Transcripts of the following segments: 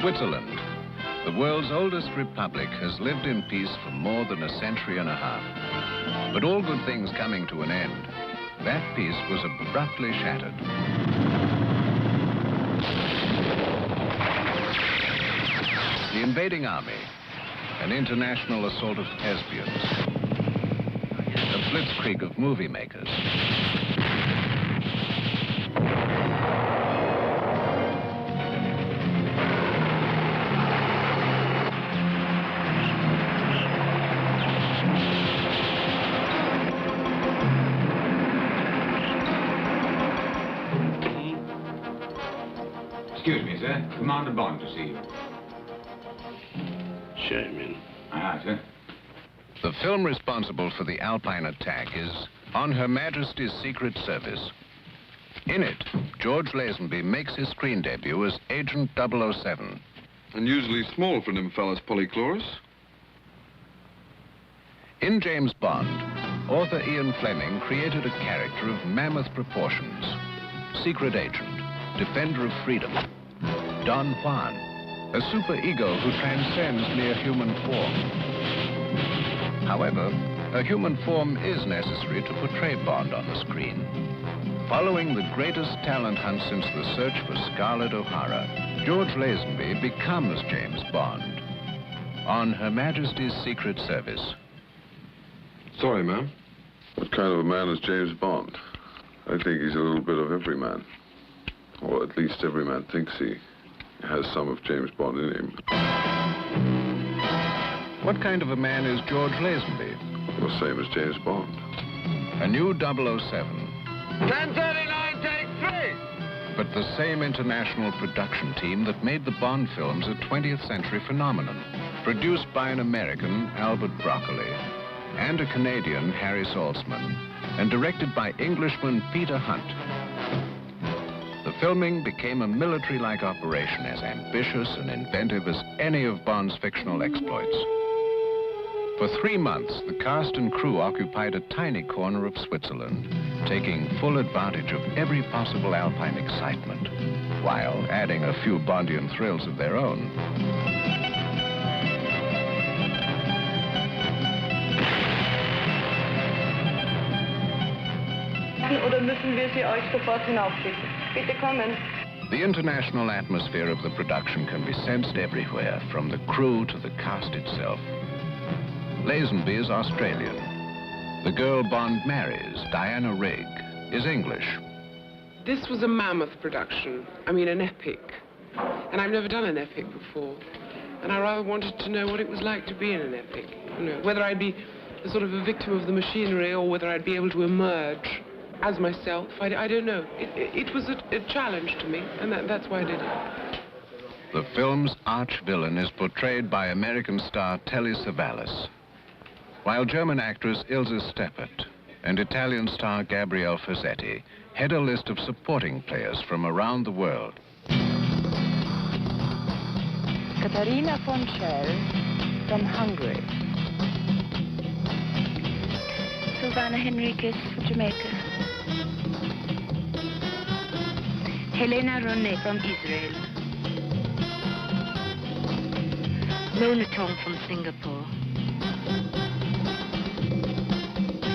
Switzerland, the world's oldest republic, has lived in peace for more than a century and a half. But all good things coming to an end, that peace was abruptly shattered. The invading army, an international assault of thespians, a blitzkrieg of movie makers. Excuse me, sir. Commander Bond to see you. Show him in. Aye, sir. The film responsible for the Alpine attack is On Her Majesty's Secret Service. In it, George Lazenby makes his screen debut as Agent 007. Unusually small for an Nymphalis polychloris. In James Bond, author Ian Fleming created a character of mammoth proportions. Secret agent, defender of freedom, Don Juan, a superego who transcends mere human form. However, a human form is necessary to portray Bond on the screen. Following the greatest talent hunt since the search for Scarlett O'Hara, George Lazenby becomes James Bond on Her Majesty's Secret Service. Sorry, ma'am. What kind of a man is James Bond? I think he's a little bit of every man. Or at least every man thinks he has some of James Bond in him. What kind of a man is George Lazenby? The same as James Bond. A new 007. 1039, take 3! But the same international production team that made the Bond films a 20th century phenomenon. Produced by an American, Albert Broccoli, and a Canadian, Harry Saltzman, and directed by Englishman Peter Hunt. The filming became a military-like operation, as ambitious and inventive as any of Bond's fictional exploits. For 3 months, the cast and crew occupied a tiny corner of Switzerland, taking full advantage of every possible Alpine excitement, while adding a few Bondian thrills of their own. Oder müssen wir sie euch sofort hinaufschicken? Bitte kommen. The international atmosphere of the production can be sensed everywhere, from the crew to the cast itself. Lazenby is Australian. The girl Bond marries, Diana Rigg, is English. This was a mammoth production. I mean, an epic. And I've never done an epic before. And I rather wanted to know what it was like to be in an epic. You know, whether I'd be a sort of a victim of the machinery or whether I'd be able to emerge as myself. I don't know. It was a challenge to me, and that's why I did it. The film's arch-villain is portrayed by American star Telly Savalas, while German actress Ilse Steppert and Italian star Gabriele Ferzetti head a list of supporting players from around the world. Katharina von Schell from Hungary. Silvana Henriquez from Jamaica. Helena Ronne from Israel. Mona Tong from Singapore.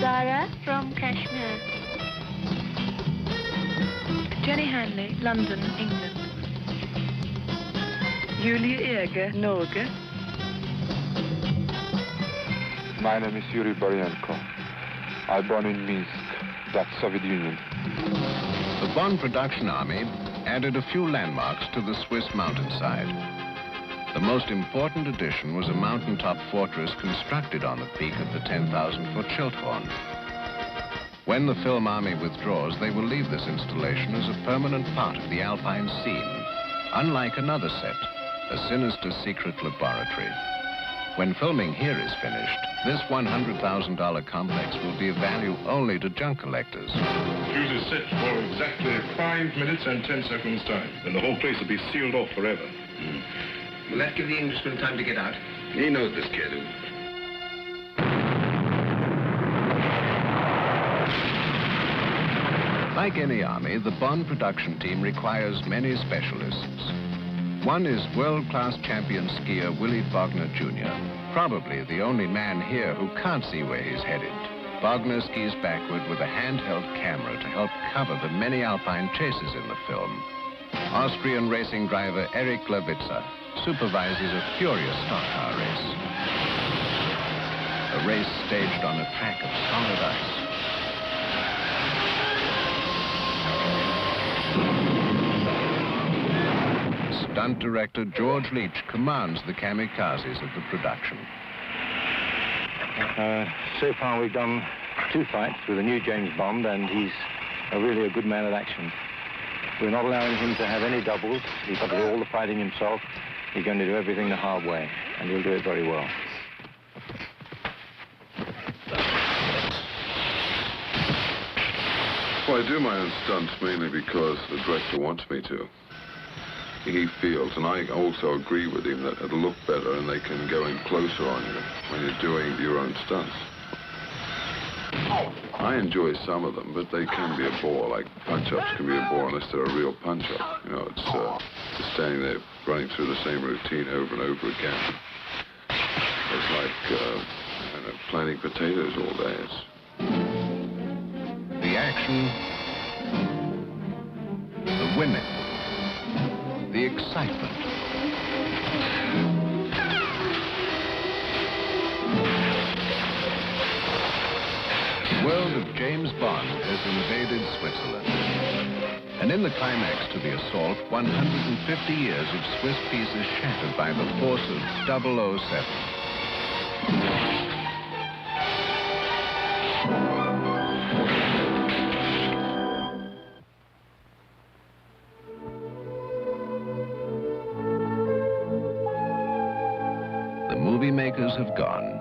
Zara from Kashmir. Jenny Hanley, London, England. Julie Eger, Norge. My name is Yuri Boryenko. I born in Minsk, that's Soviet Union. The Bond production army added a few landmarks to the Swiss mountainside. The most important addition was a mountaintop fortress constructed on the peak of the 10,000-foot Schildhorn. When the film army withdraws, they will leave this installation as a permanent part of the Alpine scene, unlike another set, a sinister secret laboratory. When filming here is finished, this $100,000 complex will be of value only to junk collectors. Fuse is set for exactly 5 minutes and 10 seconds time. Then the whole place will be sealed off forever. Will that give the Englishman time to get out? He knows this kid. Like any army, the Bond production team requires many specialists. One is world-class champion skier Willie Bogner Jr., probably the only man here who can't see where he's headed. Bogner skis backward with a handheld camera to help cover the many alpine chases in the film. Austrian racing driver Erich Levitza supervises a furious stock car race. A race staged on a track of solid ice. Stunt director George Leach commands the kamikazes of the production. So far we've done 2 fights with a new James Bond, and he's really a good man at action. We're not allowing him to have any doubles. He's got to do all the fighting himself. He's going to do everything the hard way, and he'll do it very well. Well, I do my own stunts mainly because the director wants me to. He feels, and I also agree with him, that it'll look better and they can go in closer on you when you're doing your own stunts. I enjoy some of them, but they can be a bore. Like punch-ups can be a bore unless they're a real punch-up. You know, it's just standing there running through the same routine over and over again. It's like planting potatoes all day. The action, the women, the excitement. The world of James Bond has invaded Switzerland. And in the climax to the assault, 150 years of Swiss peace is shattered by the force of 007. The movie makers have gone.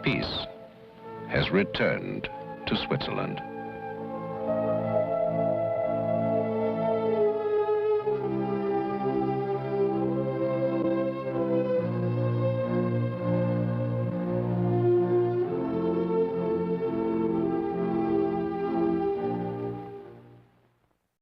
Peace has returned to Switzerland.